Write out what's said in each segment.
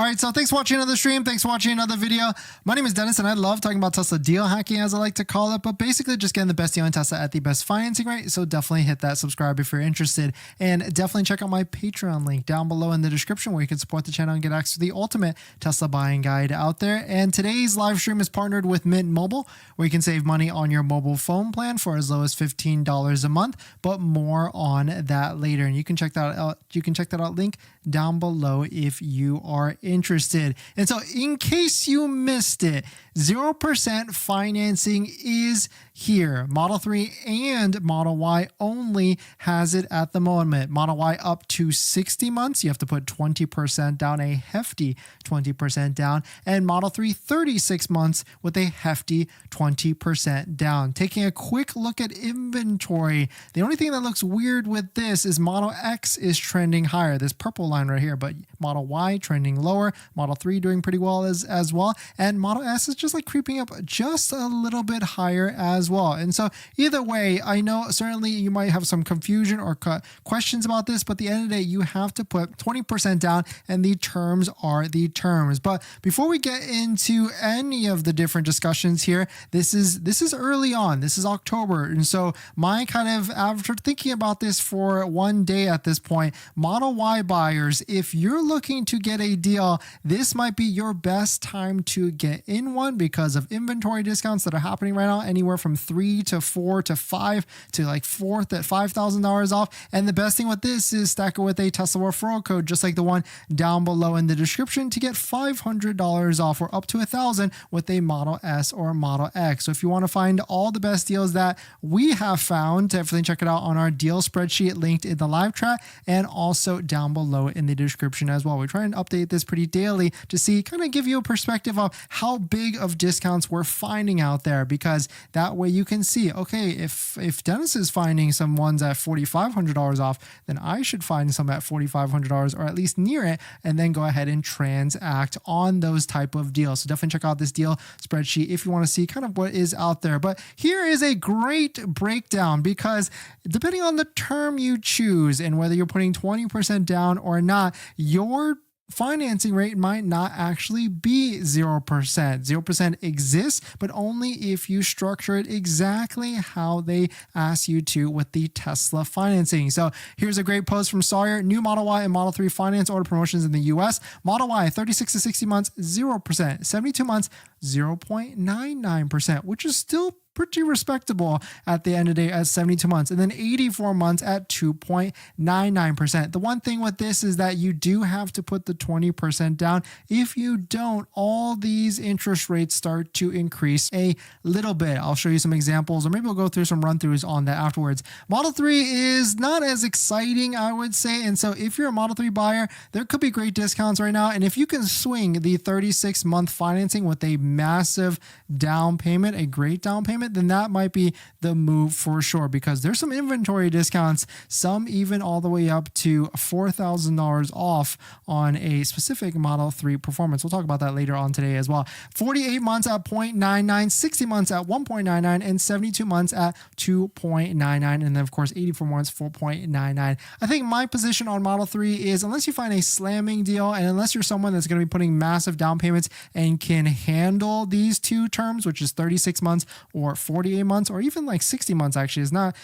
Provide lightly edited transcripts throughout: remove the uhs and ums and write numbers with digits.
All right, so thanks for watching another stream. Thanks for watching another video. My name is Dennis, and I love talking about Tesla deal hacking, as I like to call it, but basically just getting the best deal on Tesla at the best financing rate. So definitely hit that subscribe if you're interested, and definitely check out my Patreon link down below in the description where you can support the channel and get access to the ultimate Tesla buying guide out there. And today's live stream is partnered with Mint Mobile, where you can save money on your mobile phone plan for as low as $15 a month, but more on that later. And you can check that out. You can check that out link down below if you are interested. And so in case you missed it, 0% financing is here. Model 3 and Model Y only has it at the moment. Model Y up to 60 months. You have to put 20% down, a hefty 20% down. And Model 3, 36 months with a hefty 20% down. Taking a quick look at inventory, the only thing that looks weird with this is Model X is trending higher. This purple line right here, but Model Y trending lower. Model 3 doing pretty well as well. And Model S is just like creeping up just a little bit higher as well. And so either way, I know certainly you might have some confusion or questions about this, but at the end of the day, you have to put 20% down and the terms are the terms. But before we get into any of the different discussions here, this is early on. This is October. And so my kind of, after thinking about this for one day at this point, Model Y buyers, if you're looking to get a deal, this might be your best time to get in one because of inventory discounts that are happening right now, anywhere from 3 to 4 to 5 to like fourth at $5,000 off. And the best thing with this is stack it with a Tesla referral code, just like the one down below in the description, to get $500 off or up to $1,000 with a Model S or Model X. So if you want to find all the best deals that we have found, definitely check it out on our deal spreadsheet linked in the live chat and also down below in the description as well. We try and update this pretty daily to see, kind of give you a perspective of how big of discounts we're finding out there, because that way you can see, okay, if Dennis is finding some ones at $4,500 off, then I should find some at $4,500 or at least near it, and then go ahead and transact on those type of deals. So definitely check out this deal spreadsheet if you want to see kind of what is out there. But here is a great breakdown, because depending on the term you choose and whether you're putting 20% down or not, your financing rate might not actually be 0%. 0% exists, but only if you structure it exactly how they ask you to with the Tesla financing. So here's a great post from Sawyer. New Model Y and Model 3 finance order promotions in the US. Model Y, 36 to 60 months, 0%. 72 months, 0.99%, which is still pretty respectable at the end of the day at 72 months, and then 84 months at 2.99%. The one thing with this is that you do have to put the 20% down. If you don't, all these interest rates start to increase a little bit. I'll show you some examples, or maybe we'll go through some run-throughs on that afterwards. Model 3 is not as exciting, I would say, and so if you're a Model 3 buyer, there could be great discounts right now, and if you can swing the 36-month financing with a massive down payment, a great down payment, then that might be the move for sure, because there's some inventory discounts, some even all the way up to $4,000 off on a specific Model 3 performance. We'll talk about that later on today as well. 48 months at 0.99, 60 months at 1.99, and 72 months at 2.99, and then of course 84 months 4.99. I think my position on Model 3 is, unless you find a slamming deal and unless you're someone that's going to be putting massive down payments and can handle these two terms, which is 36 months or 48 months, or even like 60 months, actually it's not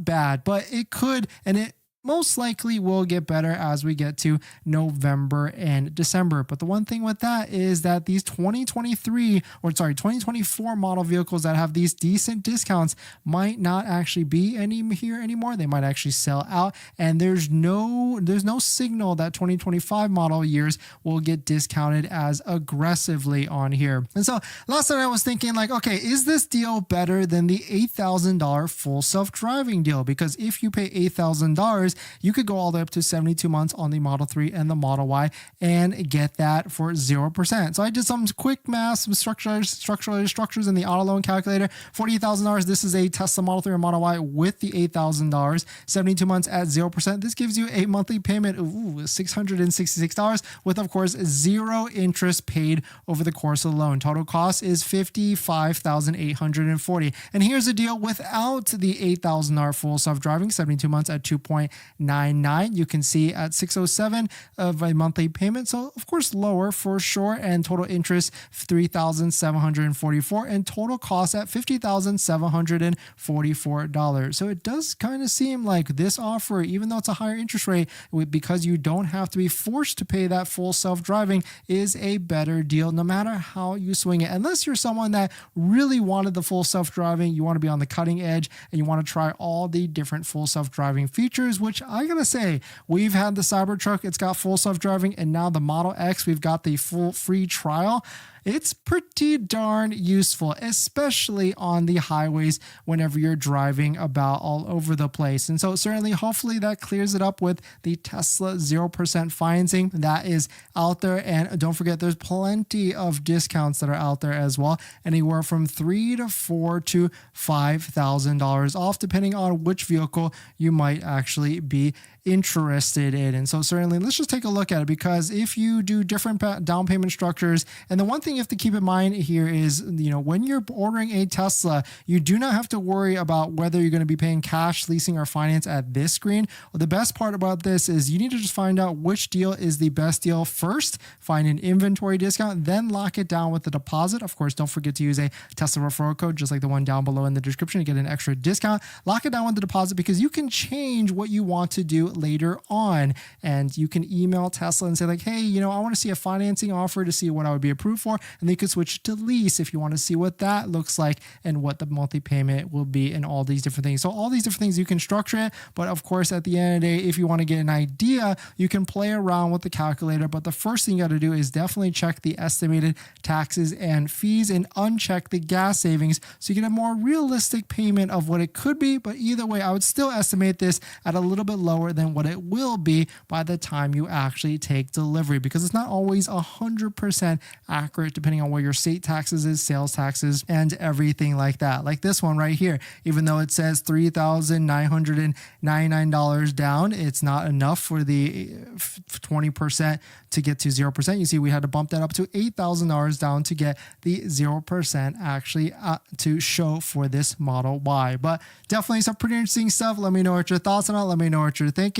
bad, but it could, and it most likely will get better as we get to November and December. But the one thing with that is that these 2024 model vehicles that have these decent discounts might not actually be here anymore. They might actually sell out, and there's no signal that 2025 model years will get discounted as aggressively on here. And so last night I was thinking, like, okay, is this deal better than the $8,000 full self-driving deal? Because if you pay $8,000, you could go all the way up to 72 months on the Model 3 and the Model Y and get that for 0%. So I did some quick math, some structures in the auto loan calculator. $48,000. This is a Tesla Model 3 or Model Y with the $8,000. 72 months at 0%. This gives you a monthly payment of $666 with, of course, zero interest paid over the course of the loan. Total cost is $55,840. And here's the deal without the $8,000 full self-driving, 72 months at 2.99. $6,799. You can see at $607 of a monthly payment. So of course lower for sure. And total interest $3,744 and total cost at $50,744. So it does kind of seem like this offer, even though it's a higher interest rate, because you don't have to be forced to pay that full self-driving, is a better deal no matter how you swing it. Unless you're someone that really wanted the full self-driving, you want to be on the cutting edge and you want to try all the different full self-driving features, which I gotta say, we've had the Cybertruck, it's got full self-driving, and now the Model X, we've got the full free trial. It's pretty darn useful, especially on the highways whenever you're driving about all over the place. And so certainly, hopefully that clears it up with the Tesla 0% financing that is out there. And don't forget, there's plenty of discounts that are out there as well, anywhere from $3,000 to $4,000 to $5,000 off, depending on which vehicle you might actually be interested in. And so certainly let's just take a look at it, because if you do different down payment structures, and the one thing you have to keep in mind here is, when you're ordering a Tesla, you do not have to worry about whether you're going to be paying cash, leasing, or finance at this screen. Well, the best part about this is you need to just find out which deal is the best deal first, find an inventory discount, then lock it down with the deposit. Of course, don't forget to use a Tesla referral code, just like the one down below in the description, to get an extra discount. Lock it down with the deposit, because you can change what you want to do later on, and you can email Tesla and say like, hey, I want to see a financing offer to see what I would be approved for, and they could switch to lease if you want to see what that looks like and what the monthly payment will be and all these different things. So all these different things you can structure it, but of course at the end of the day, if you want to get an idea, you can play around with the calculator. But the first thing you got to do is definitely check the estimated taxes and fees and uncheck the gas savings, so you get a more realistic payment of what it could be. But either way, I would still estimate this at a little bit lower than what it will be by the time you actually take delivery, because it's not always 100% accurate depending on where your state taxes is, sales taxes, and everything like that. Like this one right here, even though it says $3,999 down, it's not enough for the 20% to get to 0%. You see, we had to bump that up to $8,000 down to get the 0% actually to show for this Model Y. But definitely some pretty interesting stuff. Let me know what your thoughts on it. Let me know what you're thinking.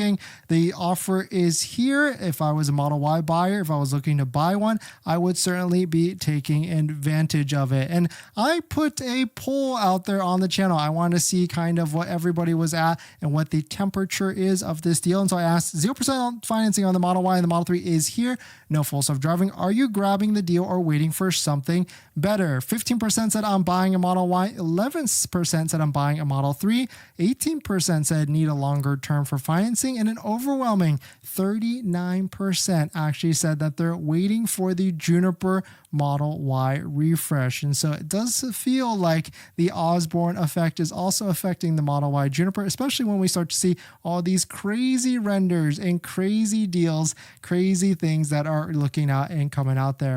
The offer is here. If I was a Model Y buyer, if I was looking to buy one, I would certainly be taking advantage of it. And I put a poll out there on the channel. I want to see kind of what everybody was at and what the temperature is of this deal. And so I asked, 0% financing on the Model Y and the Model 3 is here. No full self-driving. Are you grabbing the deal or waiting for something better? 15% said I'm buying a Model Y. 11% said I'm buying a Model 3. 18% said need a longer term for financing. And an overwhelming 39% actually said that they're waiting for the Juniper Model Y refresh. And so it does feel like the Osborne effect is also affecting the Model Y Juniper, especially when we start to see all these crazy renders and crazy deals, crazy things that are looking out and coming out there.